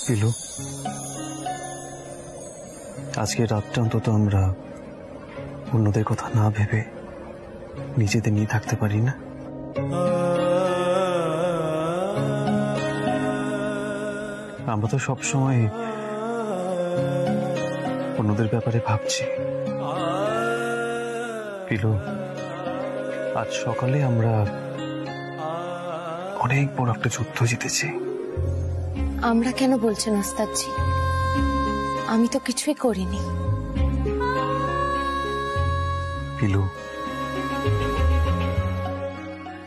পিলু, আজকে রাতটা অন্তত আমরা অন্যদের কথা না ভেবে নিজেদের নিয়ে থাকতে পারি না? আমরা তো সবসময় অন্যদের ব্যাপারে ভাবছি। পিলু, আজ সকালে আমরা অনেক বড় একটা যুদ্ধ জিতেছি। আমরা কেন বলছেন ওস্তাদজি? আমি তো কিছুই করিনি। পিলু,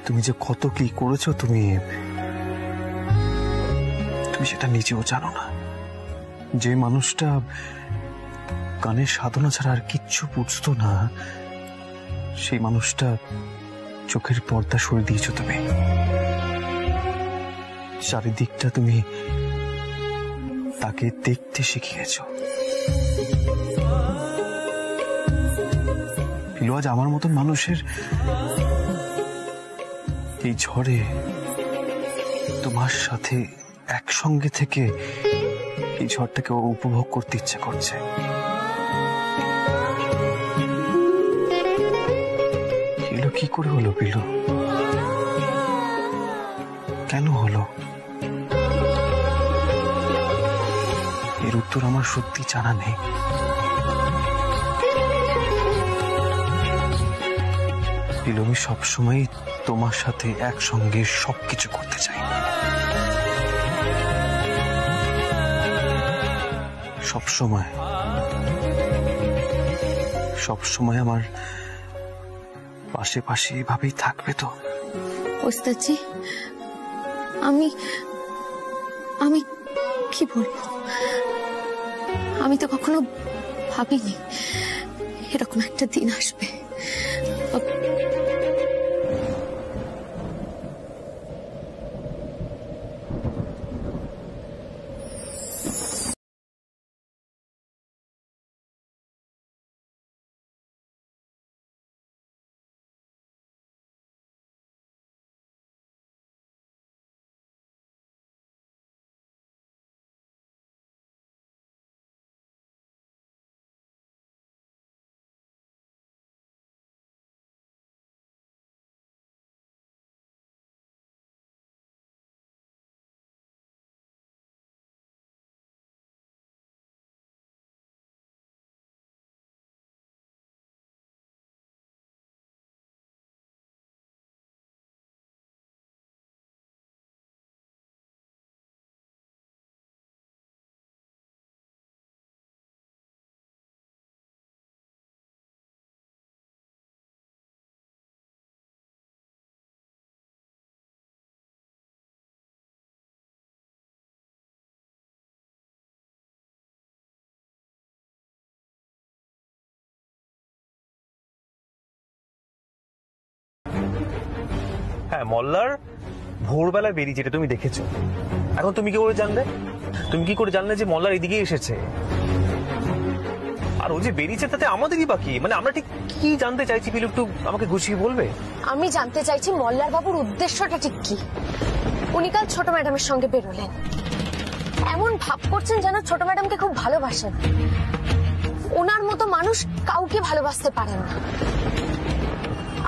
তুমি যে কত কি করেছো তুমি সেটা নিজেও জানো না। যে মানুষটা গানের সাধনা ছাড়া আর কিচ্ছু বুঝতো না, সেই মানুষটা চোখের পর্দা সরিয়ে দিয়েছো তুমি। চারিদিকটা তুমি তাকে দেখতে শিখিয়েছো। পিলু, আজ আমার মতন মানুষের এই ঝড়ে তোমার সাথে একসঙ্গে থেকে এই ঝড়টাকে উপভোগ করতে ইচ্ছে করছে। পিলু, কি করে হলো? পিলু, কেন হলো? এর উত্তর আমার সত্যি জানা নেই। পিলু, আমি সবসময় তোমার সাথে একসঙ্গে সবকিছু করতে চাই। সবসময় আমার পাশে পাশে এভাবেই থাকবে তো? ওস্তাদজি, আমি আমি কি বলবো, আমি তো কখনো ভাবিনি এরকম একটা দিন আসবে। হ্যাঁ, মল্লার ভোরবেলায় বেরিয়ে যেটা তুমি দেখেছো। এখন তুমি কি করে জানলে? তুমি কি করে জানলে যে মল্লার এদিকে এসেছে? আর ও যে বেরিয়েছে তাতে আমাদেরই বাকি, মানে আমরা ঠিক কি জানতে চাইছি পিলু, একটু আমাকে গুছিয়ে বলবে? আমি জানতে চাইছি মল্লার বাবুর উদ্দেশ্যটা ঠিক কি। উনি কাল ছোট ম্যাডামের সঙ্গে বেরোলেন, এমন ভাব করছেন যেন ছোট ম্যাডামকে খুব ভালোবাসেন। ওনার মতো মানুষ কাউকে ভালোবাসতে পারেন না।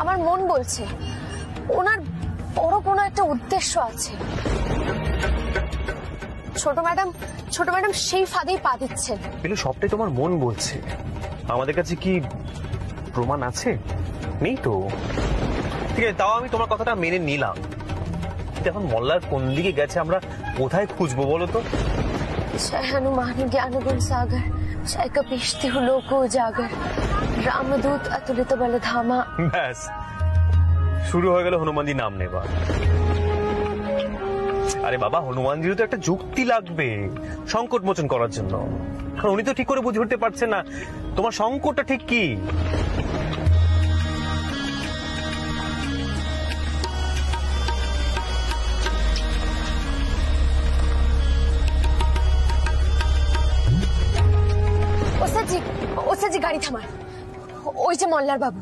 আমার মন বলছে ওনার বড় কোনো একটা উদ্দেশ্য আছে। ছোট ম্যাডাম সেই ফাঁদেই পা দিচ্ছেন। পিলু, সবটাই তোমার মন বলছে, আমাদের কাছে কি প্রমাণ আছে? নেই তো। ঠিক আছে, তাও আমি তোমার কথাটা মেনে নিলাম। এখন মল্লার কোন দিকে গেছে আমরা কোথায় খুঁজবো বলো তো? জয় হনুমান জ্ঞান গুণ সাগর, জয় কপীশতি লোক উজাগর, রামদূত অতুলিত বল ধামা। ব্যাস, শুরু হয়ে গেল হনুমানজি নাম নেবা। আরে বাবা, হনুমানজিরও তো একটা যুক্তি লাগবে সংকট মোচন করার জন্য। কারণ উনি তো ঠিক করে বুঝে উঠতে পারছেন না তোমার সংকটটা ঠিক কি। ওস্তাদজি গাড়ি থামান, ওই যে মল্লার বাবু।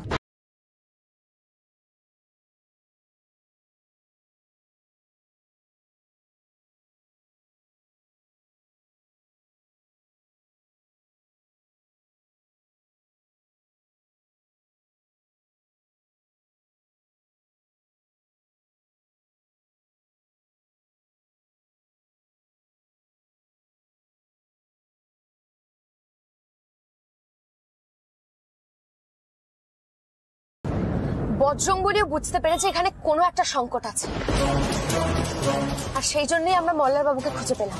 বজরঙ্গলিও বুঝতে পেরেছে এখানে কোনো একটা সংকট আছে, আর সেই জন্যই আমরা মল্লার বাবুকে খুঁজে পেলাম।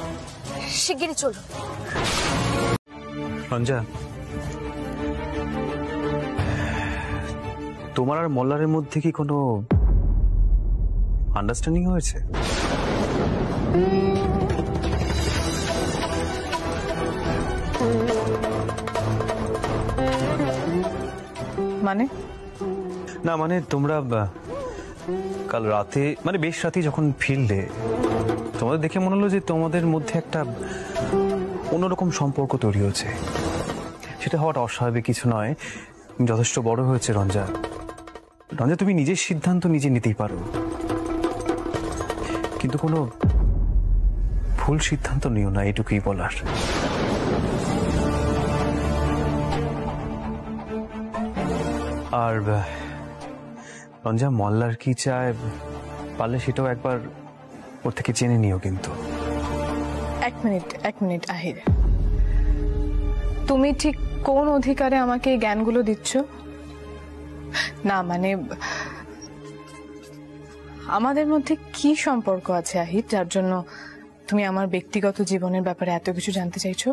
শিগগিরই চলুন। রঞ্জা, তোমার আর মল্লারের মধ্যে কি কোনো আন্ডারস্ট্যান্ডিং হয়েছে? মানে না মানে তোমরা কাল রাতে মানে বেশ রাতে যখন ফিরলে, তোমাদের দেখে মনে হলো যে তোমাদের মধ্যে একটা অন্যরকম সম্পর্ক তৈরি হয়েছে। সেটা হওয়াটা অস্বাভাবিক কিছু নয়, যথেষ্ট বড় হয়েছে রঞ্জা। রঞ্জা, তুমি নিজের সিদ্ধান্ত নিজে নিতেই পারো, কিন্তু কোনো ভুল সিদ্ধান্ত নিও না, এটুকুই বলার। আর রঞ্জা, মল্লার কি চায় পারলে সেটাও একবার ওর থেকে জেনে নিও কিন্তু। এক মিনিট আহির, তুমি ঠিক কোন অধিকারে আমাকে এই জ্ঞানগুলো দিচ্ছ? না মানে আমাদের মধ্যে কি সম্পর্ক আছে আহির, যার জন্য তুমি আমার ব্যক্তিগত জীবনের ব্যাপারে এত কিছু জানতে চাইছো?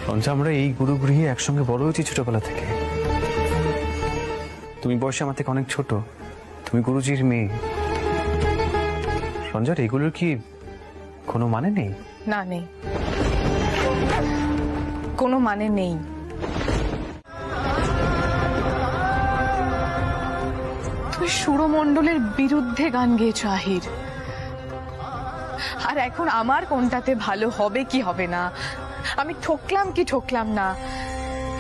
রঞ্জা, আমরা এই গুরুগৃহে একসঙ্গে বড় হয়েছি ছোটবেলা থেকে। তুমি বয়সে আমার থেকে অনেক ছোট, তুমি গুরুজির মেয়ে। রঞ্জার এগুলোর কি কোনো মানে নেই? না, নেই, কোনো মানে নেই। তুমি সুরমণ্ডলের বিরুদ্ধে গান গেয়েছো আহির, আর এখন আমার কোনটাতে ভালো হবে কি হবে না, আমি ঠকলাম কি ঠকলাম না,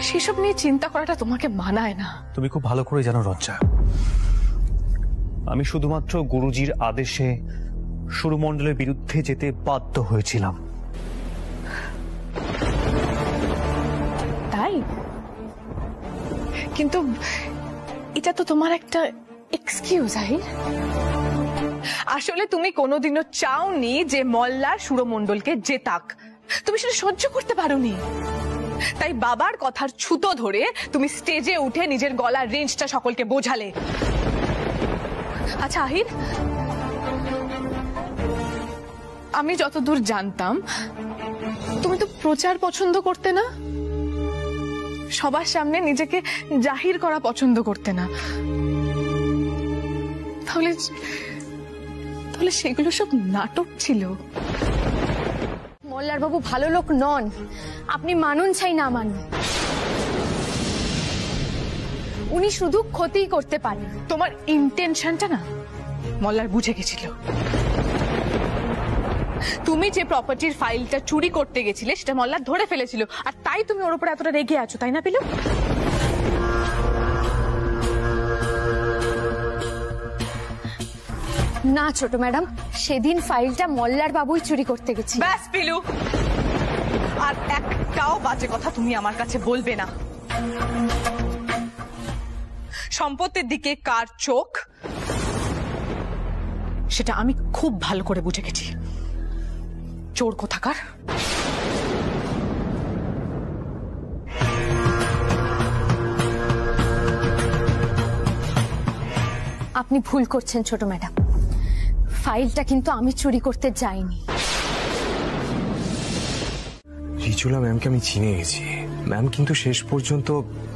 সেসব নিয়ে চিন্তা করাটা তোমাকে মানায় না। তুমি খুব ভালো করে জানো রঞ্জা, আমি শুধুমাত্র গুরুজির আদেশে সুরমণ্ডলের বিরুদ্ধে যেতে বাধ্য হয়েছিলাম। তাই? কিন্তু এটা তো তোমার একটা এক্সকিউজ আহির। আসলে তুমি কোনোদিনও চাওনি যে মল্লার সুরমণ্ডলকে জেতাক, তুমি সেটা সহ্য করতে পারোনি। তাই বাবার কথার ছুতো ধরে তুমি স্টেজে উঠে নিজের গলার রেঞ্জটা সকলকে বোঝালে। আচ্ছা আহির, আমি যতদূর জানতাম তুমি তো প্রচার পছন্দ করতে না, সবার সামনে নিজেকে জাহির করা পছন্দ করতে না, তাহলে তাহলে সেগুলো সব নাটক ছিল। মল্লার বাবু ভালো লোক নন, আপনি মানুন চাই না মানুন, উনি শুধু ক্ষতিই করতে পারেন। তোমার ইন্টেনশনটা না মল্লার বুঝে গেছিল। তুমি যে প্রপার্টির ফাইলটা চুরি করতে গেছিলে সেটা মল্লার ধরে ফেলেছিল, আর তাই তুমি ওর উপরে এতটা রেগে আছো, তাই না পিলু? না ছোট ম্যাডাম, সেদিন ফাইলটা মল্লার বাবুই চুরি করতে গেছে। ব্যাস পিলু, আর একটাও বাজে কথা তুমি আমার কাছে বলবে না। সম্পত্তির দিকে কার চোখ সেটা আমি খুব ভালো করে বুঝে গেছি। চোর কোথাকার। আপনি ভুল করছেন ছোট ম্যাডাম, ফাইলটা কিন্তু আমি চুরি করতে যাইনি। রিচুলা ম্যামকে আমি চিনে গেছি। ম্যাম কিন্তু শেষ পর্যন্ত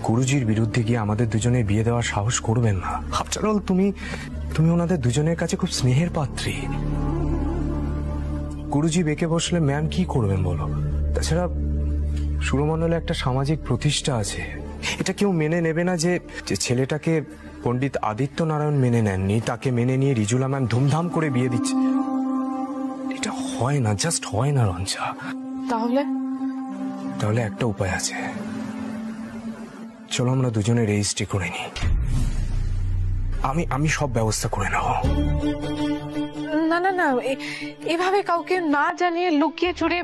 গুরুজির বিরুদ্ধে গিয়ে আমাদের দুজনের বিয়ে দেওয়ার সাহস করবেন না। আফটার অল তুমি ওনাদের দুজনের কাছে খুব স্নেহের পাত্রী। গুরুজি বেঁকে বসলে ম্যাম কি করবেন বলো? তাছাড়া সুরমণ্ডলে একটা সামাজিক প্রতিষ্ঠা আছে, এটা কেউ মেনে নেবে না যে ছেলেটাকে পণ্ডিত আদিত্য নারায়ণ মেনে নেননি, তাকে মেনে নিয়ে রিজুলা ম্যাম ধুমধাম করে বিয়ে দিচ্ছে। এটা হয় না, জাস্ট হয় না রঞ্জা। তাহলে একটা উপায় আছে, চলো আমরা দুজনে রেজিস্ট্রি করে নিই। আমি সব ব্যবস্থা করে নেব। না না না, এভাবে কাউকে না জানিয়ে লুকিয়ে চুরে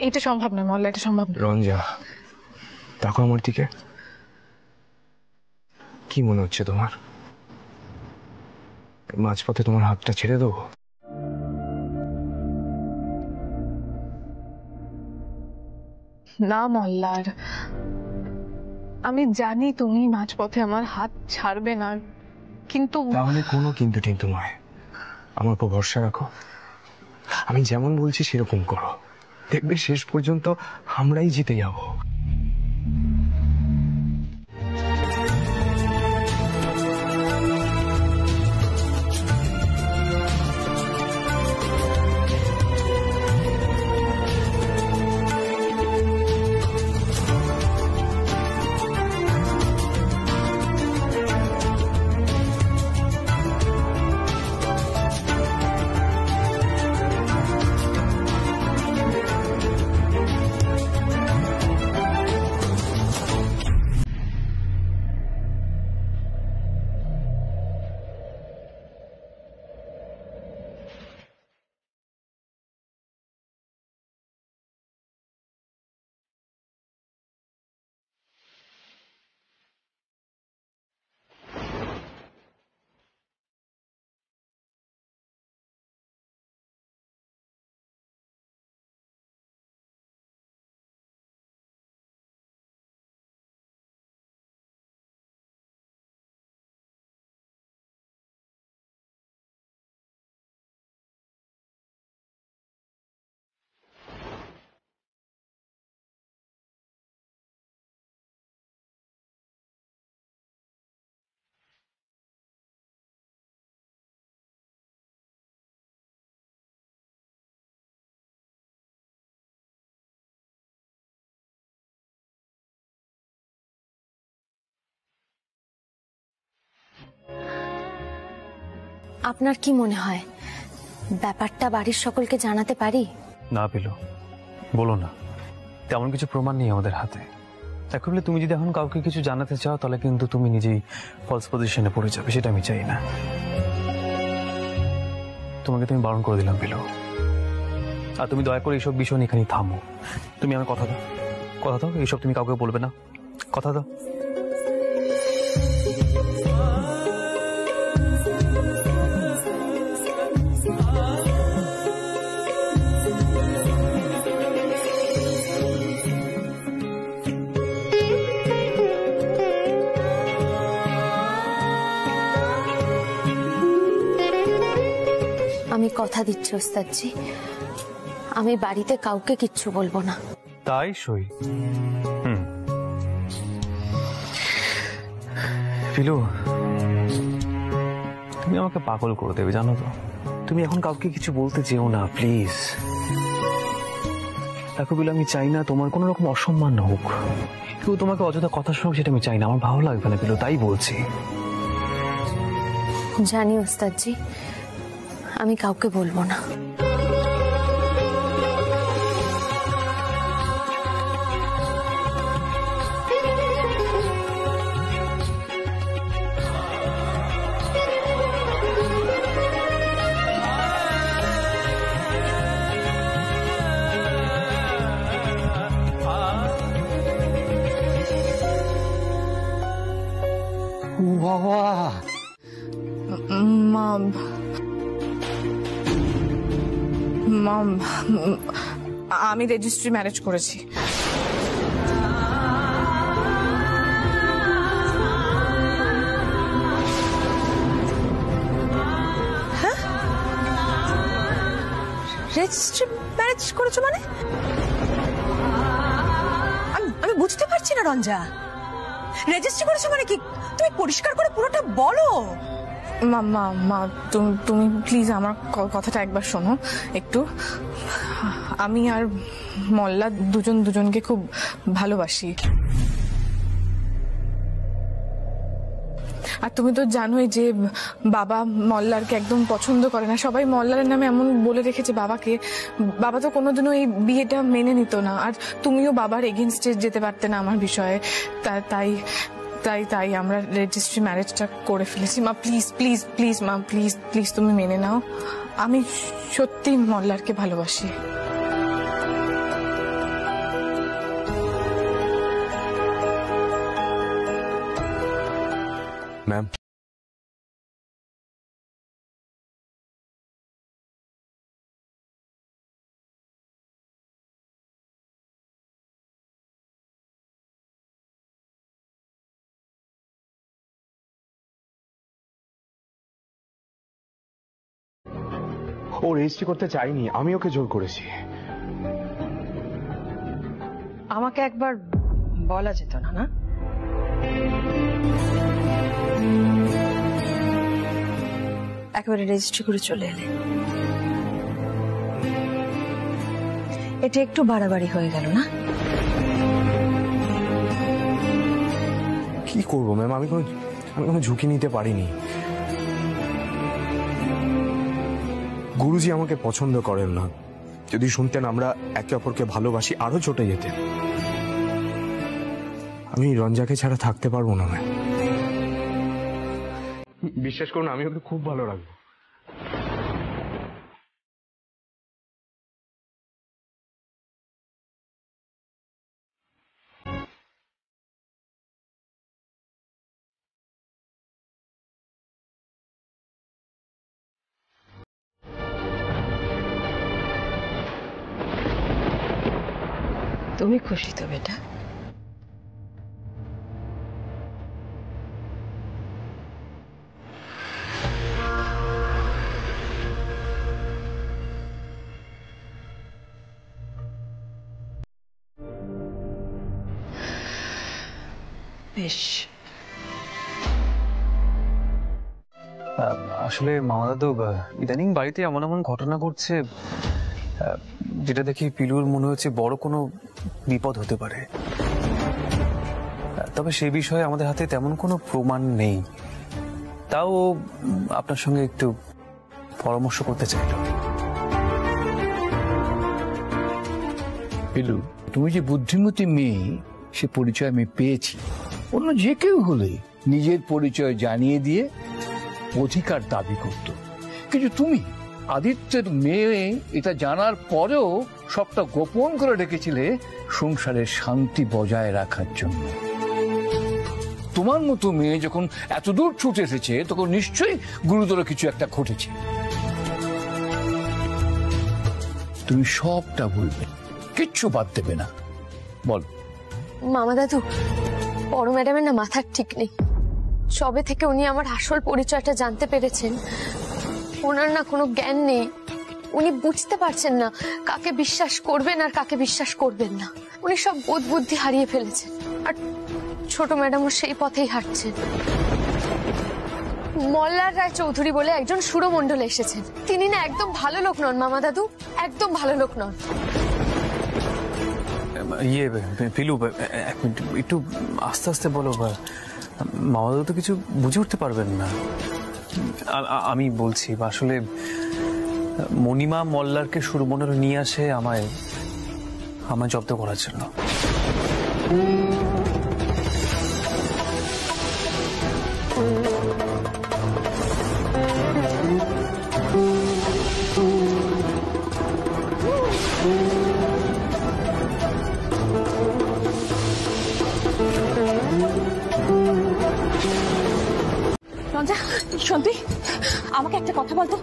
এটা সম্ভব নয় মল্লা, এটা সম্ভব না। রঞ্জা দেখো আমার দিকে, কি মনে হচ্ছে তোমার? মাঝপথে তোমার হাতটা ছেড়ে দেবো? না মল্লার, আমি জানি তুমি মাঝপথে আমার হাত ছাড়বে না, কিন্তু তাহলে কোনো কিন্তু টিন্তু নয়, আমার উপর ভরসা রাখো। আমি যেমন বলছি সেরকম করো, দেখবে শেষ পর্যন্ত আমরাই জিতে যাব। আপনার কি মনে হয় ব্যাপারটা বাড়ির সকলকে জানাতে পারি? না পেলো, বলো না। তেমন কিছু প্রমাণ নেই আমাদের হাতে। দেখো বলে তুমি যদি এখন কাউকে কিছু জানাতে চাও তাহলে কিন্তু তুমি নিজেই ফলস পজিশনে পড়ে যাবে, সেটা আমি চাই না। তোমাকে তুমি বারণ করে দিলাম পেলো, আর তুমি দয়া করে এইসব বিষয় নিয়ে এখানেই থামো। তুমি আমার কথা দাও, কথা দাও এইসব তুমি কাউকে বলবে না, কথা দাও। আমি কথা দিচ্ছি ওস্তাদজি, আমি বাড়িতে কাউকে কিচ্ছু বলবো না। তাই সই। ফিলু, তুমি আমাকে পাগল করে দেবে জানো তো। তুমি এখন কাউকে কিছু বলতে চেও না প্লিজ। দেখো বিলু, আমি চাই না তোমার কোনো রকম অসম্মান হোক, কেউ তোমাকে অযথা কথা শুনুক, সেটা আমি চাই না। আমার ভালো লাগবে না বিলু, তাই বলছি। জানি ওস্তাদজি, আমি কাউকে বলবো না। মম মম আমি রেজিস্ট্রি ম্যারেজ করেছি। রেজিস্ট্রি ম্যারেজ করেছো মানে? আমি বুঝতে পারছি না রঞ্জা, রেজিস্ট্রি করেছো মানে কি? তুমি পরিষ্কার করে পুরোটা বলো। মা মা তুমি প্লিজ আমার কথাটা একবার শোনো একটু। আমি আর মল্লা দুজনকে খুব ভালোবাসি, আর তুমি তো জানোই যে বাবা মল্লারকে একদম পছন্দ করে না। সবাই মল্লারের নামে এমন বলে রেখেছে বাবাকে। বাবা তো কোনোদিনও এই বিয়েটা মেনে নিত না, আর তুমিও বাবার এগেনস্টে যেতে পারতে না আমার বিষয়ে। তাই তাই তাই আমরা রেজিস্ট্রি ম্যারেজটা করে ফেলেছি। মা প্লিজ প্লিজ প্লিজ মা প্লিজ প্লিজ তুমি মেনে নাও। আমি সত্যি মল্লারকে ভালোবাসি। ম্যাম ও রেজিস্ট্রি করতে চাইনি, আমি ওকে জোর করেছি। আমাকে একবার বলা যেত না? না, একেবারে রেজিস্ট্রি করে চলে এলে। এটা একটু বাড়াবাড়ি হয়ে গেল না? কি করবো ম্যাম, আমি কোনো ঝুঁকি নিতে পারিনি। গুরুজি আমাকে পছন্দ করেন না। যদি শুনতেন আমরা একে অপরকে ভালোবাসি, আরো চটে যেতেন। আমি রঞ্জাকে ছাড়া থাকতে পারবো না ম্যাম। বিশ্বাস করুন, আমি ওকে খুব ভালো রাখবো। তুমি খুশি তো বেটা? বেশ, আসলে মামা দাদু, ইদানিং বাড়িতে এমন এমন ঘটনা ঘটছে যেটা দেখে পিলুর মনে হচ্ছে বড় কোনো বিপদ হতে পারে। তবে সেই বিষয়ে আমাদের হাতে তেমন কোনো প্রমাণ নেই, তাও আপনার সঙ্গে একটু পরামর্শ করতে চাইল। পিলু, তুমি যে বুদ্ধিমতী মেয়ে সে পরিচয় আমি পেয়েছি। অন্য যে কেউ হলে নিজের পরিচয় জানিয়ে দিয়ে অধিকার দাবি করত, কিন্তু তুমি আদিত্যের মেয়ে এটা জানার পরেও সবটা গোপন করে রেখেছিলে সংসারের শান্তি বজায় রাখার জন্য। তোমার মতো মেয়ে যখন এত দূর ছুটে এসেছে তখন নিশ্চয়ই গুরুতর কিছু একটা ঘটেছে। তুমি সবটা বলবে, কিচ্ছু বাদ দেবে না। বল। মামা দাদু, বড় ম্যাডামের না মাথার ঠিক নেই। সবে থেকে উনি আমার আসল পরিচয়টা জানতে পেরেছেন, ওনার না কোনো জ্ঞান নেই। উনি বুঝতে পারছেন না কাকে বিশ্বাস করবেন আর কাকে বিশ্বাস করবেন না। উনি সব বোধ বুদ্ধি হারিয়ে ফেলেছেন, আর ছোট ম্যাডামও সেই পথেই হাঁটছেন। মল্লার রায় চৌধুরী বলে একজন সুরমণ্ডল এসেছেন, তিনি না একদম ভালো লোক নন মামা দাদু, একদম ভালো লোক নন। ইয়ে পিলু, এক মিনিট, একটু আস্তে আস্তে বলো। মামা দাদু তো কিছু বুঝে উঠতে পারবেন না। আমি বলছি, আসলে মণিমা মল্লারকে সুরমণ্ডলে নিয়ে আসে আমায় জব্দ করার জন্য। রঞ্জা, সত্যি আমাকে একটা কথা বলতো,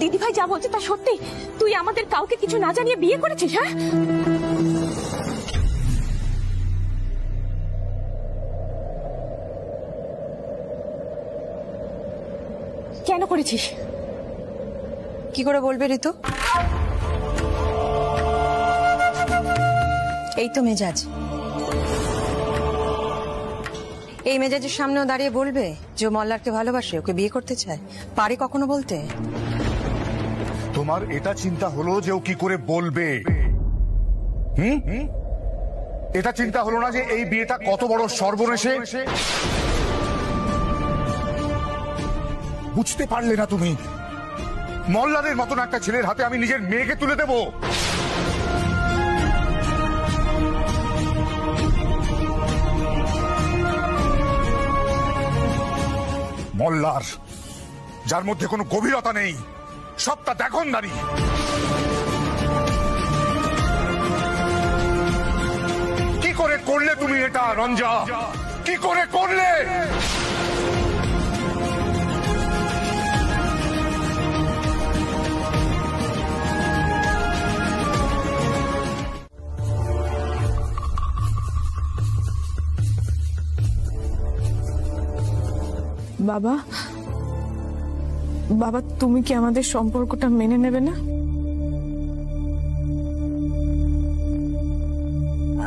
দিদি ভাই যা বলছে তা সত্যি? তুই আমাদের কাউকে কিছু না জানিয়ে বিয়ে করেছিস? হ্যাঁ, কেন করেছিস? কি করে বলবে ঋতু? এই তো মেজাজ। এই মেজাজের সামনেও দাঁড়িয়ে বলবে যে ও মল্লারকে ভালোবাসে, ওকে বিয়ে করতে চায়? পারে কখনো বলতে? তোমার এটা চিন্তা হলো যে ও কি করে বলবে? এটা চিন্তা হলো না যে এই বিয়েটা কত বড় সর্বনেশে? বুঝতে পারলে না তুমি? মল্লারের মতন একটা ছেলের হাতে আমি নিজের মেয়েকে তুলে দেব? মল্লার, যার মধ্যে কোনো গভীরতা নেই, সবটা দেখনদারি। কি করে করলে তুমি এটা রঞ্জা? কি করে করলে? বাবা, বাবা তুমি কি আমাদের সম্পর্কটা মেনে নেবে না?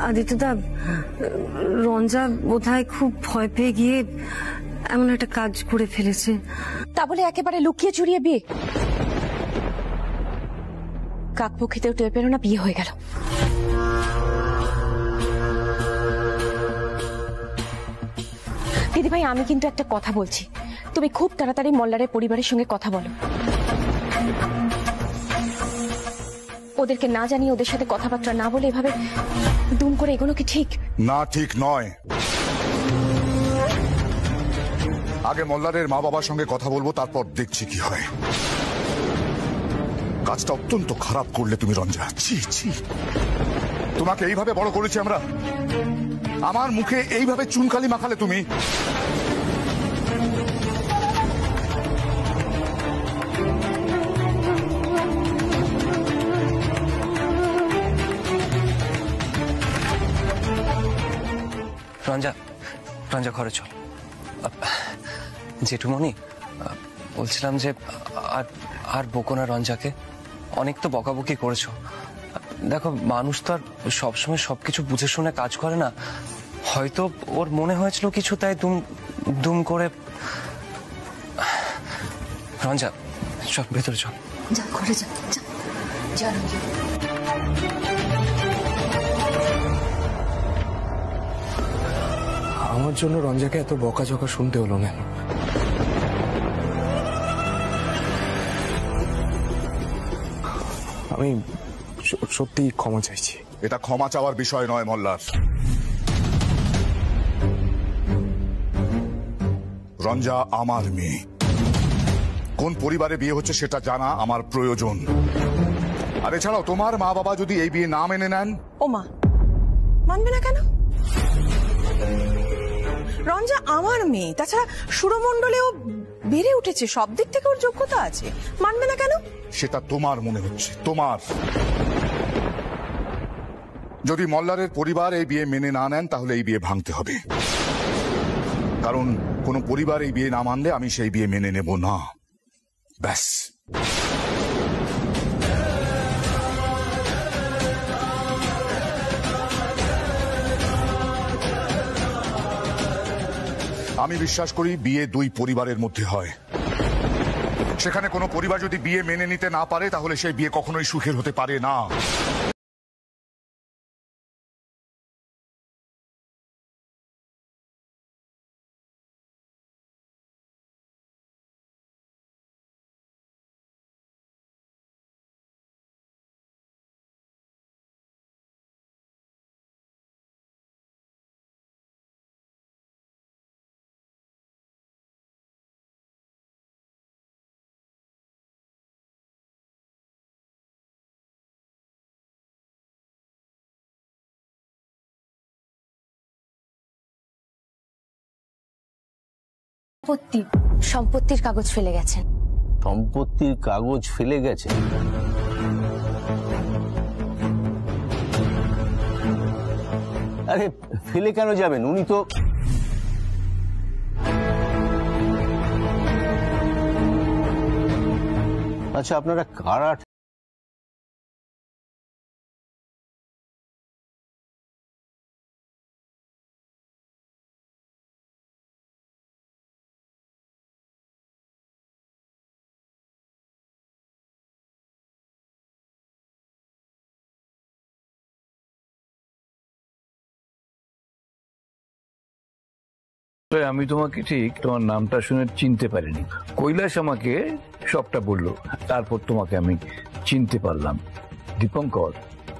আদিত্যদা, রঞ্জা বোধহয় খুব ভয় পেয়ে গিয়ে এমন একটা কাজ করে ফেলেছে। তা বলে একেবারে লুকিয়ে চুরিয়ে বিয়ে? কাকপক্ষিতেও টের পেল না বিয়ে হয়ে গেল। দিদিভাই, আমি কিন্তু একটা কথা বলছি, তুমি খুব তাড়াতাড়ি মল্লারের পরিবারের সঙ্গে কথা বলো। ওদেরকে না জানিয়ে ওদের সাথে কথাবার্তা না বলে এভাবে দুম করে এগোনো কি ঠিক? না, ঠিক নয়। আগে মল্লারের মা বাবার সঙ্গে কথা বলবো, তারপর দেখছি কি হয়। কাজটা অত্যন্ত খারাপ করলে তুমি রঞ্জা। ছি ছি, তোমাকে এইভাবে বড় করেছি আমরা, আমার মুখে এইভাবে চুনকালি মাখালে তুমি। রঞ্জা, রঞ্জা ঘরে চল। জেঠুমণি, বলছিলাম যে আর বকো না রঞ্জাকে, অনেক তো বকাবকি করেছো। দেখো, মানুষ তো আর সবসময় সবকিছু বুঝে শুনে কাজ করে না। হয়তো ওর মনে হয়েছিল কিছু, তাই দুম করে। রঞ্জা চল, ভেতরে চল। যা, ঘরে যা, যা। আমার জন্য রঞ্জাকে এত বকাঝকা শুনতে হলো না। আমি সত্যি ক্ষমা চাইছি। এটা ক্ষমা চাওয়ার বিষয় নয় মল্লার। রঞ্জা আমার মেয়ে, কোন পরিবারে বিয়ে হচ্ছে সেটা জানা আমার প্রয়োজন। আর এছাড়াও তোমার মা বাবা যদি এই বিয়ে না মেনে নেন। ও মা, মানবে না কেন? রঞ্জা আমার মেয়ে, তাছাড়া সুরমণ্ডলেও বেড়ে উঠেছে, সব দিক থেকে ওর যোগ্যতা আছে, মানবে না কেন? সেটা তোমার মনে হচ্ছে, তোমার। যদি মল্লারের পরিবার এই বিয়ে মেনে না নেন, তাহলে এই বিয়ে ভাঙতে হবে। কারণ কোন পরিবার এই বিয়ে না মানলে আমি সেই বিয়ে মেনে নেব না। ব্যাস। আমি বিশ্বাস করি বিয়ে দুই পরিবারের মধ্যে হয়। সেখানে কোনো পরিবার যদি বিয়ে মেনে নিতে না পারে, তাহলে সেই বিয়ে কখনোই সুখের হতে পারে না। সম্পত্তির কাগজ ফেলে গেছেন। সম্পত্তির কাগজ ফেলে গেছে? আরে ফেলে কেন যাবেন? উনি তো আচ্ছা, আপনারা কারা? আমি তোমাকে ঠিক তোমার নামটা শুনে চিনতে পারিনি। কৈলাস আমাকে সবটা বললো, তারপর তোমাকে আমি চিনতে পারলাম। দীপঙ্কর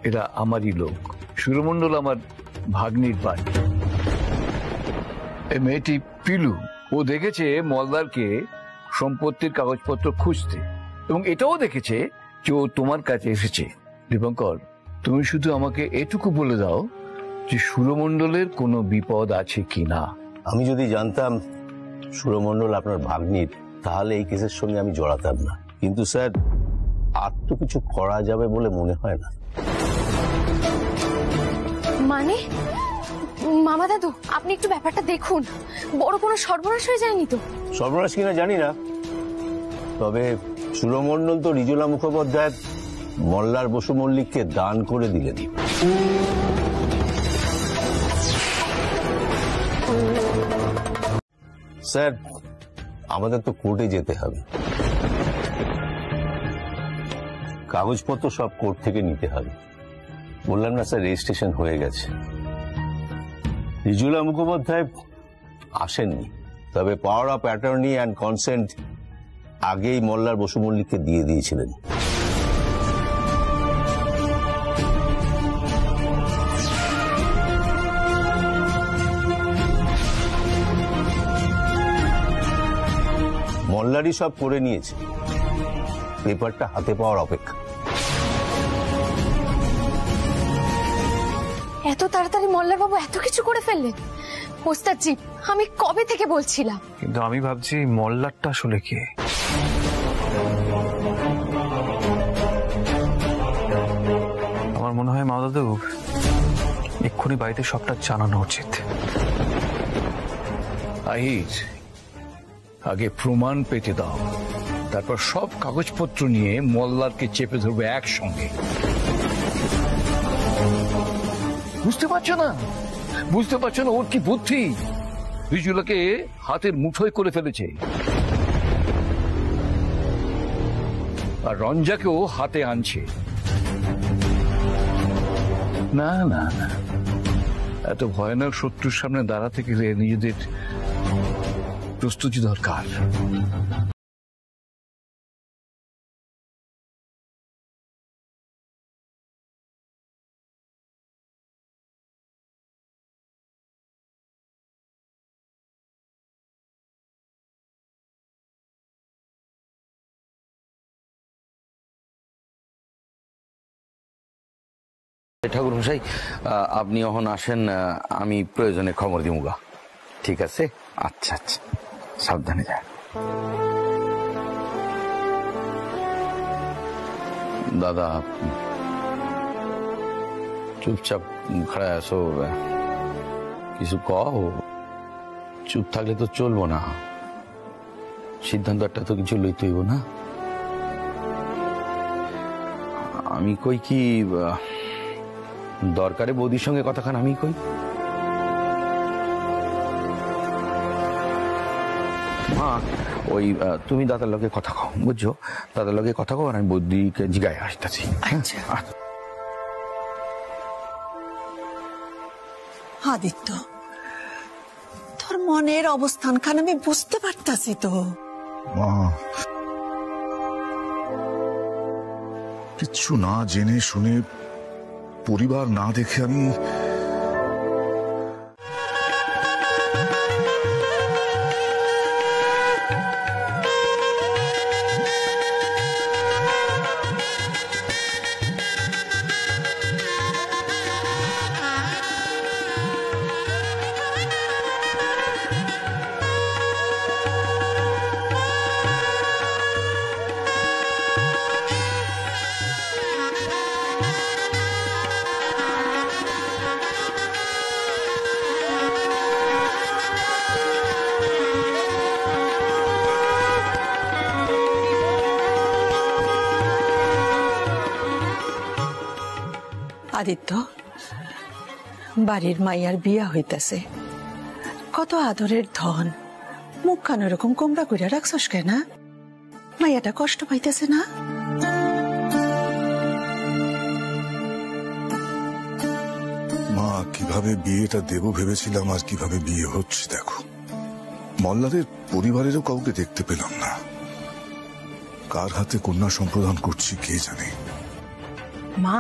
এরা আমারই লোক। সুরমণ্ডল আমার ভাগ্নির বাড়ি। এই মেয়েটি পিলু, ও দেখেছে মলদারকে সম্পত্তির কাগজপত্র খুঁজতে, এবং এটাও দেখেছে যে ও তোমার কাছে এসেছে। দীপঙ্কর, তুমি শুধু আমাকে এটুকু বলে দাও যে সুরমণ্ডলের কোনো বিপদ আছে কিনা। আমি যদি জানতাম সুরমণ্ডল আপনার ভাগ্নির, তাহলে এই কেসের সঙ্গে আমি জড়াতাম না। কিন্তু স্যার, আর তো কিছু করা যাবে বলে মনে হয় না। মানে মামা দাদু, আপনি একটু ব্যাপারটা দেখুন, বড় কোনো সর্বনাশ হয়ে যায়নি তো? সর্বনাশ কিনা জানি না, তবে সুরমণ্ডল তো রিজুলা মুখোপাধ্যায় মল্লার বসু মল্লিককে দান করে দিলেন। স্যার, আমাদের তো কোর্টে যেতে হবে, কাগজপত্র সব কোর্ট থেকে নিতে হবে। বললাম না স্যার, রেজিস্ট্রেশন হয়ে গেছে। রিজুলা মুখোপাধ্যায় আসেননি, তবে power of attorney and consent আগেই মল্লার বসু মল্লিককে দিয়ে দিয়েছিলেন। মল্লারই সব করে নিয়েছে, পেপারটা হাতে পাওয়ার অপেক্ষা। এত তাড়াতাড়ি মল্লার বাবু এত কিছু করে ফেললেন? ওস্তাদজি, আমি কবে থেকে বলছিলাম। কিন্তু আমি ভাবছি মল্লারটা আসলে কে? আমার মনে হয় মাদাদু এক্ষুনি বাড়িতে সবটা জানানো উচিত। আহির, আগে প্রমাণ পেতে দাও, তারপর সব কাগজপত্র নিয়ে মল্লারকে চেপে ধরবে একসঙ্গে। বুঝতে পারছো না? বুঝতে পারছো না ওর কি বুদ্ধি? রিজুলাকে হাতের মুঠোয় করে ফেলেছে, আর রঞ্জাকেও হাতে আনছে। না না না, এত ভয়ানক শত্রুর সামনে দাঁড়াতে গেলে নিজেদের প্রস্তুতি দরকার। ঠাকুর মশাই, আপনি এখন আসেন, আমি প্রয়োজনে খবর দিমুগা। ঠিক আছে? আচ্ছা আচ্ছা, সাবধানে যায়। দাদা, চুপচাপ খাড়ায় আসো, কিছু কও। চুপ থাকলে তো চলবো না, সিদ্ধান্ত একটা তো কিছু লইতে হইব না। আমি কই কি, দরকারে বৌদির সঙ্গে কথাখান আমি কই। মা, ওই তুমি দাদার লগে কথা কও, বুঝছো? দাদার লগে কথা কও, আর আমি বৌদিকে জিগায় আসতেছি। আদিত্য, তোর মনের অবস্থানখান আমি বুঝতে পারতাছি তো। কিচ্ছু না জেনে শুনে, পরিবার না দেখে আমি আদিত্য, বাড়ির মাইয়ার বিয়া হইতেছে, কত আদরের ধন, মুখ কান এরকম কোমরা কইরা রাখছস কেন? মাইয়াটা কষ্ট পাইতেছে না? মা, কিভাবে বিয়েটা দেব ভেবেছিলাম, আর কিভাবে বিয়ে হচ্ছে দেখো। মল্লারের পরিবারেরও কাউকে দেখতে পেলাম না, কার হাতে কন্যা সম্প্রদান করছি কে জানে। মা,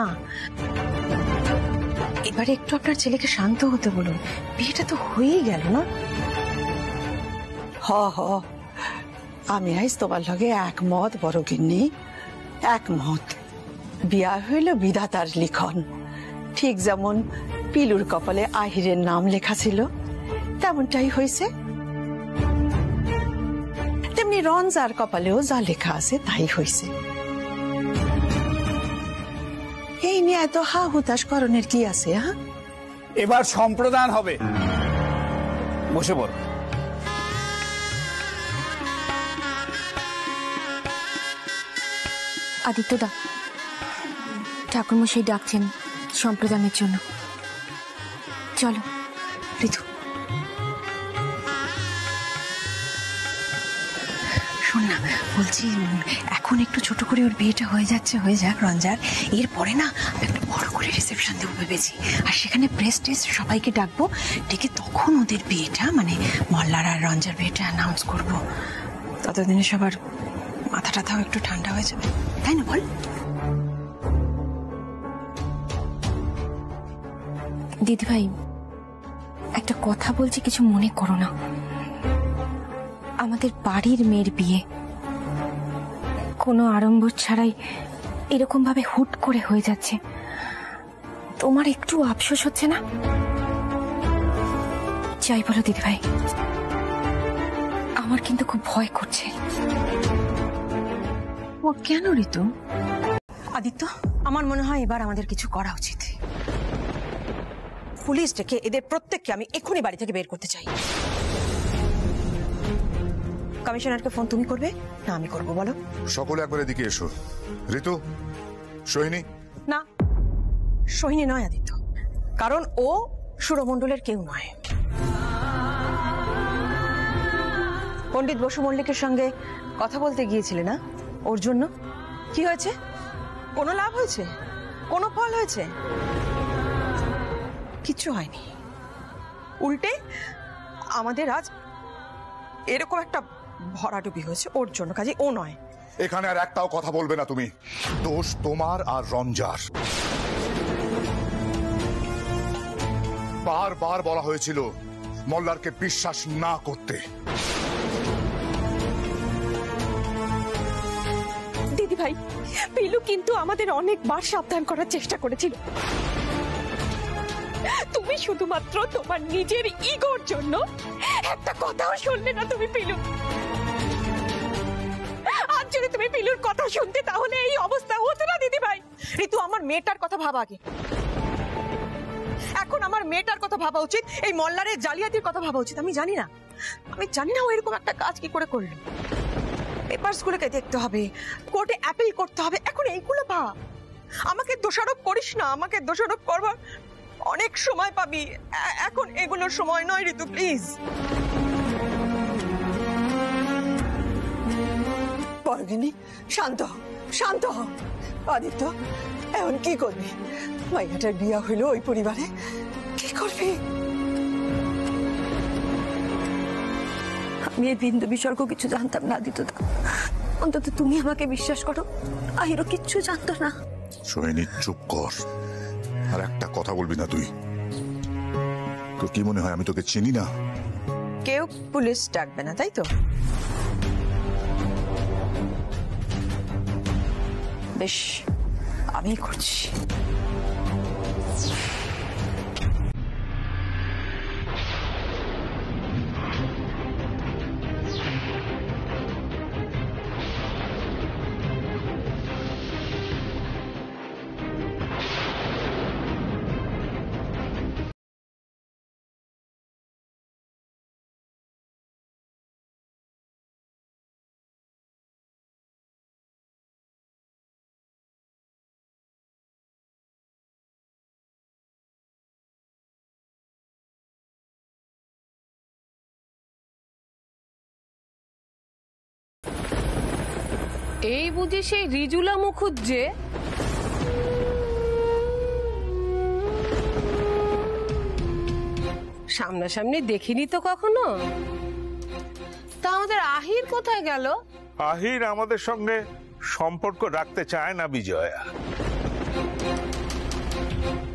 এবারে একটু আপনার ছেলেকে শান্ত হতে বলুন, বিয়েটা তো হয়েই গেল না। হ হ, আমি আইস তোমার লগে একমত, বড় গিন্নি, একমত। বিয়া হইল বিধাতার লিখন। ঠিক যেমন পিলুর কপালে আহিরের নাম লেখা ছিল, তেমনটাই হয়েছে। তেমনি রঞ্জার কপালেও যা লেখা আছে তাই হয়েছে। এই নিয়ে এত হা হুতাশ করণের কি আছে? হ্যাঁ, এবার সম্প্রদান হবে, বসে পড়ো। আদিত্যদা, ঠাকুরমশাই ডাকছেন সম্প্রদানের জন্য। চলো ঋতু। শোন না, বলছি এখন একটু ছোট করে ওর বিয়েটা হয়ে যাক রঞ্জার, এরপরে না একটা বড় করে রিসেপশন দেবো ভেবেছি, আর সেখানে প্রেস টেস্ট সবাইকে ডাকবো, ডেকে তখন ওদের বিয়েটা মানে মল্লার আর রঞ্জার বিয়েটা অ্যানাউন্স করবো। ততদিনে সবার মাথা টাথাও একটু ঠান্ডা হয়ে যাবে, তাই না বল? দিদিভাই, একটা কথা বলছি, কিছু মনে করো না। আমাদের বাড়ির মেয়ের বিয়ে কোনো আড়ম্বর ছাড়াই এরকম ভাবে হুট করে হয়ে যাচ্ছে। তোমার একটু আফসোস হচ্ছে না? যাই বলো দিদিভাই, আমার কিন্তু খুব ভয় করছে। ও কেন ঋতু? আদিত্য, আমার মনে হয় এবার আমাদের কিছু করা উচিত। পুলিশ ডেকে এদের প্রত্যেককে আমি এক্ষুনি বাড়ি থেকে বের করতে চাই। কমিশনারকে ফোন তুমি করবে না আমি করব, বলো? সকলে একবার এদিকে এসো। ঋতু, সোহিনী। না, সোহিনী নয় আদিত্য, কারণ ও সুরমণ্ডলের কেউ নয়। পণ্ডিত বসু মল্লিকের সঙ্গে কথা বলতে গিয়েছিলে না, ওর জন্য কি হয়েছে? কোনো লাভ হয়েছে? কোনো ফল হয়েছে? কিচ্ছু হয়নি। উল্টে আমাদের আজ এরকম একটা ভরাডুবি হয়েছে ওর জন্য, কাজে ও নয়। এখানে আর একটাও কথা বলবে না তুমি। দোষ তোমার আর রঞ্জার। বারবার বলা হয়েছিল মল্লারকে বিশ্বাস না করতে। দিদি ভাই, পিলু কিন্তু আমাদের অনেকবার সাবধান করার চেষ্টা করেছিল। তুমি শুধুমাত্র তোমার নিজের ইগোর জন্য একটা কথাও শুনলে না তুমি পিলু। আজ যদি তুমি পিলুর কথা শুনতে তাহলে এই অবস্থা হতো না দিদি ভাই। ঋতু, আমার মেয়েটার কথা ভাবা আগে। এখন আমার মেয়েটার কথা ভাবা উচিত, এই মল্লারের জালিয়াতির কথা ভাবা উচিত। আমি জানি না ও এরকম একটা কাজ কি করে করলো। পেপারস গুলোকে দেখতে হবে, কোর্টে অ্যাপিল করতে হবে, এখন এইগুলো ভাব। আমাকে দোষারোপ করিস না, আমাকে দোষারোপ করবার অনেক সময় পাবি, এখন এগুলোর সময় নয় ঋতু, প্লিজ। পরগিনী, শান্ত হ। আদিত্য, এখন কি করবি? মাইয়াটার বিয়া হইলো ওই পরিবারে, কি করবি? আমি এই বিন্দু বিসর্গ কিছু জানতাম না আদিত্যদা, অন্তত তুমি আমাকে বিশ্বাস করো। আহিরও কিচ্ছু জানতো না। সোহিনী, চুপ কর, আর একটা কথা বলবি না তুই। তোর কি মনে হয় আমি তোকে চিনি না? কেউ পুলিশ ডাকবে না, তাই তো? বেশ, আমি করছি। এই বুঝি সেই রিজুলা মুখুজ্জে? সামনাসামনি দেখিনি তো কখনো। তা আমাদের আহির কোথায় গেল? আহির আমাদের সঙ্গে সম্পর্ক রাখতে চায় না বিজয়া।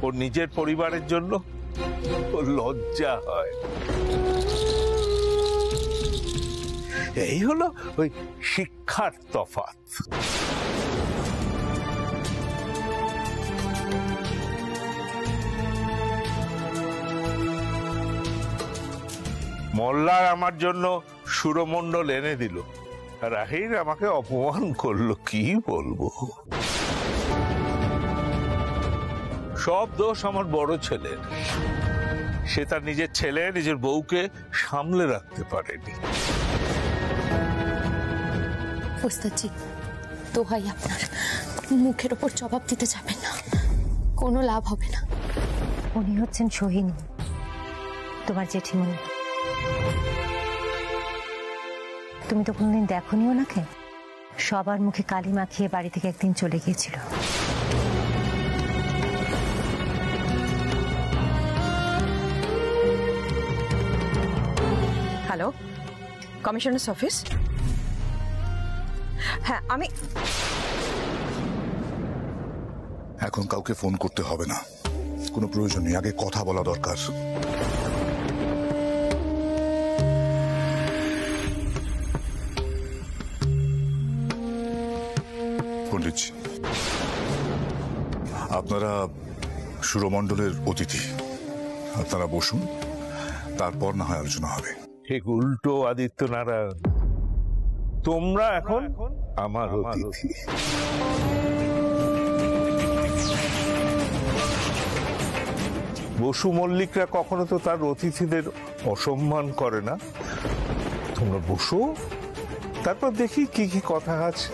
ওর নিজের পরিবারের জন্য ওর লজ্জা হয়। এই হলো ওই শিক্ষার তফাৎ। মোল্লার আমার জন্য সুরমণ্ডল এনে দিল, আর আহির আমাকে অপমান করলো। কি বলবো? সব দোষ আমার বড় ছেলের। সে তার নিজের ছেলে, নিজের বউকে সামলে রাখতে পারেনি। ওস্তাদজি, দোহাই আপনার, মুখের ওপর জবাব দিতে যাবেন না, কোনো লাভ হবে না। উনি হচ্ছেন সোহিনী, তোমার জেঠিমণি। তুমি তো কোনদিন দেখোনি ওনাকে? সবার মুখে কালি মাখিয়ে বাড়ি থেকে একদিন চলে গিয়েছিল। Hello, commissioners office? হ্যাঁ, আমি এখন কাউকে ফোন করতে হবে না, কোনো প্রয়োজন নেই, আগে কথা বলা দরকার। পণ্ডিতজি, আপনারা সুরমণ্ডলের অতিথি, আপনারা বসুন, তারপর না হয় আলোচনা হবে। ঠিক উল্টো আদিত্য নারায়ণ, তোমরা এখন আমার অতিথি। বসু মল্লিকরা কখনো তো তার অতিথিদের অসম্মান করে না। তোমরা বসো, তারপর দেখি কি কি কথা আছে।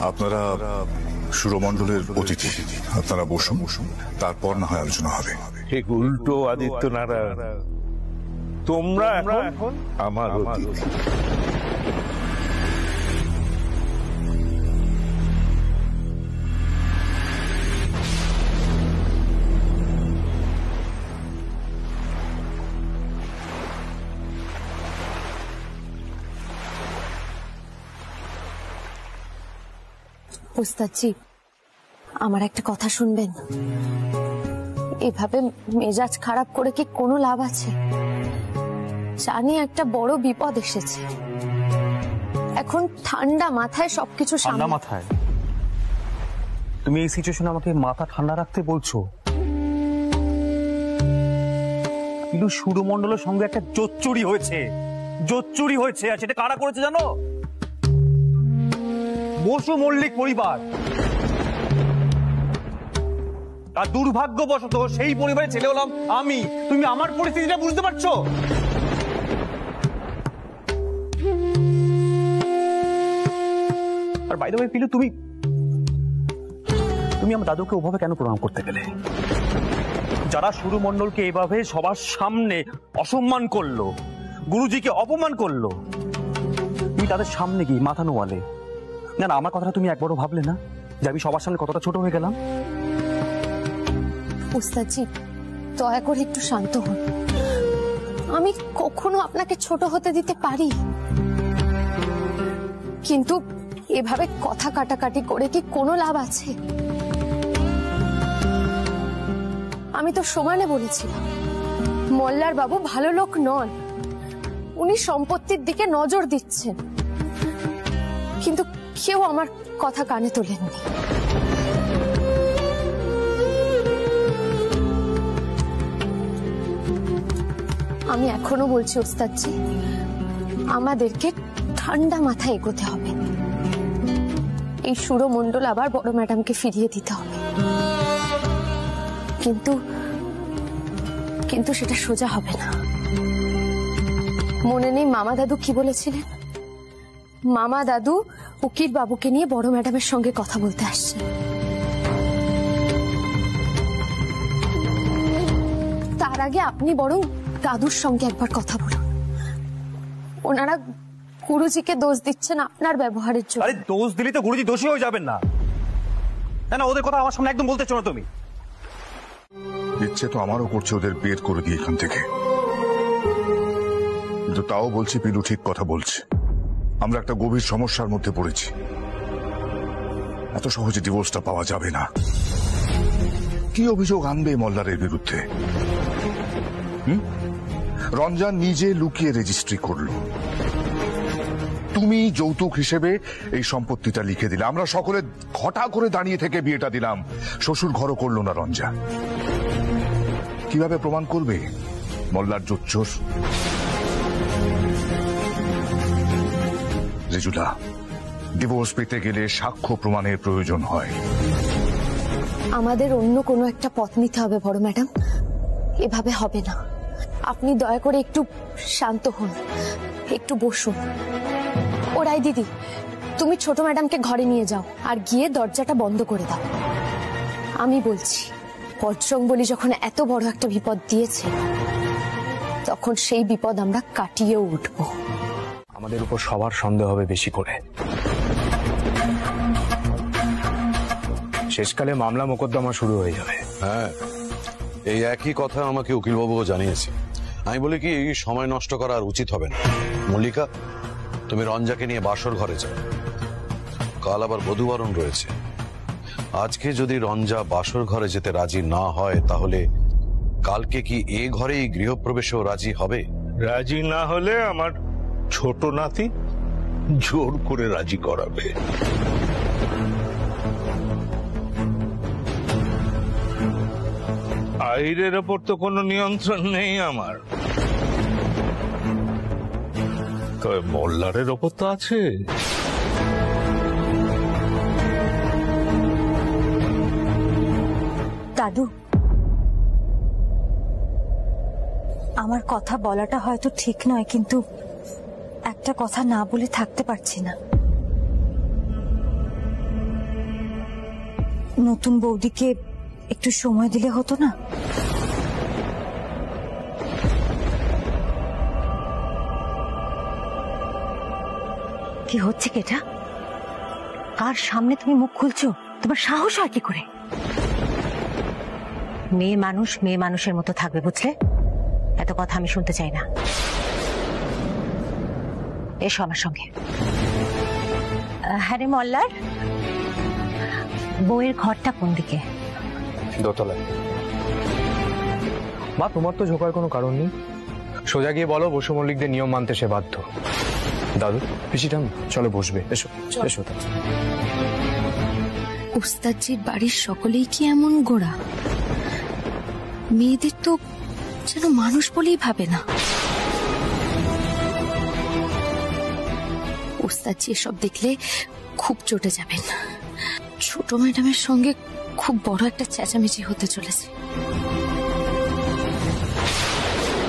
আপনারা সুরমণ্ডলের অতিথি, আপনারা বসুন, তারপর না হয় আলোচনা হবে। ঠিক উল্টো আদিত্য নারায়ণ, তোমরা এখন আমার অতিথি। উস্তাদজি, আমার একটা কথা শুনবেন? এভাবে মেজাজ খারাপ করে কি কোনো লাভ আছে? জানি একটা বড় বিপদ এসেছে, এখন ঠান্ডা মাথায় সবকিছু ঠান্ডা মাথায়? তুমি এই সিচুয়েশনে আমাকে মাথা ঠান্ডা রাখতে বলছো? কিন্তু সুরমণ্ডলের সঙ্গে একটা জোচ্চুরি হয়েছে, জোচ্চুরি হয়েছে। আর সেটা কারা করেছে জানো? বসু মল্লিক পরিবার। আর দুর্ভাগ্যবশত সেই পরিবারের ছেলে হলাম আমি। তুমি আমার পরিস্থিতিটা বুঝতে পারছো? আর বাই দ্য ওয়ে পিলু, তুমি আমার দাদুকে ওভাবে কেন প্রণাম করতে গেলে? যারা সুরমণ্ডলকে এভাবে সবার সামনে অসম্মান করলো, গুরুজিকে অপমান করলো, তুমি তাদের সামনে গিয়ে মাথা নোয়ালে? না, আমার কথাটা তুমি একবারও ভাবলে না যে আমি সবার সামনে কতটা ছোট হয়ে গেলাম? উস্তাদজি, দয়া করে একটু শান্ত হন। আমি কখনো আপনাকে ছোট হতে দিতে পারি, কিন্তু এভাবে কথা কাটাকাটি করে কি কোনো লাভ আছে? আমি তো সমানে বলেছিলাম মল্লার বাবু ভালো লোক নন, উনি সম্পত্তির দিকে নজর দিচ্ছেন, কিন্তু কেউ আমার কথা কানে তোলেননি। আমি এখনো বলছি ওস্তাদজি, আমাদেরকে ঠান্ডা মাথায় এগোতে হবে। এই সুরমণ্ডল আবার বড় ম্যাডামকে ফিরিয়ে দিতে হবে, কিন্তু সেটা সোজা হবে না। মনে নেই মামা দাদু কি বলেছিলেন? মামা দাদু উকিল বাবুকে নিয়ে বড় ম্যাডামের সঙ্গে কথা বলতে আসছেন। তার আগে আপনি বরং দাদুর সঙ্গে একবার কথা বলুন। ওনারা গুরুজিকে দোষ দিচ্ছেন আপনার ব্যবহারের জন্য। আরে দোষ দিলে তো গুরুজি দোষী হয়ে যাবেন না? না, ওদের কথা আমার সামনে একদম বলতেছো না তুমি। ইচ্ছে তো আমারও করছে ওদের বের করে দিয়ে এখান থেকে, কিন্তু তাও বলছি পিলু ঠিক কথা বলছে। আমরা একটা গভীর সমস্যার মধ্যে পড়েছি, এত সহজে ডিভোর্সটা পাওয়া যাবে না। কি অভিযোগ আনবে মল্লারের বিরুদ্ধে? রঞ্জন নিজে লুকিয়ে রেজিস্ট্রি করলো, তুমি যৌতুক হিসেবে এই সম্পত্তিটা লিখে দিলে, আমরা সকলে ঘটা করে দাঁড়িয়ে থেকে বিয়েটা দিলাম, শ্বশুর ঘরও করলো না রঞ্জন। কিভাবে প্রমাণ করবে মল্লার জোচ্চোর? রেজুলা, ডিভোর্স পেতে গেলে সাক্ষ্য প্রমাণের প্রয়োজন হয়। আমাদের অন্য কোনো একটা পথ নিতে হবে বড় ম্যাডাম, এভাবে হবে না। আপনি দয়া করে একটু শান্ত হন, একটু বসুন। ওরাই দিদি, তুমি ছোট ম্যাডামকে ঘরে নিয়ে যাও আর গিয়ে দরজাটা বন্ধ করে দাও। আমি বলছি, বজরং বলি যখন এত বড় একটা বিপদ দিয়েছে, তখন সেই বিপদ আমরা কাটিয়ে উঠবো। আমাদের উপর সবার সন্দেহ হবে বেশি করে। শেষকালে মামলা মোকদ্দমা শুরু হয়ে যাবে। হ্যাঁ, এই একই কথা আমাকে উকিলবাবুও জানিয়েছে। আমি বলি কি, এই সময় নষ্ট করা আর উচিত হবে না। মল্লিকা, তুমি রঞ্জাকে নিয়ে বাসর ঘরে যাও, কাল আবার বধূবরণ রয়েছে। আজকে যদি রঞ্জা বাসর ঘরে যেতে রাজি না হয়, তাহলে কালকে কি এ ঘরেই গৃহপ্রবেশেও রাজি হবে? রাজি না হলে আমার ছোট নাতি জোর করে রাজি করাবে। আহিরের ওপর তো কোনো নিয়ন্ত্রণ নেই আমার, তবে মোল্লারের ওপর তো আছে। দাদু, আমার কথা বলাটা হয়তো ঠিক নয়, কিন্তু একটা কথা না বলে থাকতে পারছি না। নতুন বৌদিকে একটু সময় দিলে হতো না? কি হচ্ছে কি এটা? কার সামনে তুমি মুখ খুলছো? তোমার সাহস হয় কি করে? মেয়ে মানুষ মেয়ে মানুষের মতো থাকবে, বুঝলে? এত কথা আমি শুনতে চাই না। এসো আমার সঙ্গে। হ্যাঁ রে মল্লার, বউয়ের ঘরটা কোন দিকে? দোতলায়। মা, তোমার তো ঝোঁকার কোনো কারণ নেই। সোজা গিয়ে বলো বসু মল্লিকদের নিয়ম মানতে সে বাধ্য। দাদু, পিসিটা চলো বসবে। এসো এসো। উস্তাদজির বাড়ির সকলেই কি এমন গোড়া? মেয়েদের তো যেন মানুষ বলেই ভাবে না। উস্তাদজি এসব দেখলে খুব চটে যাবেন। ছোট ম্যাডামের সঙ্গে খুব বড় একটা চেঁচামেচি হতে চলেছে।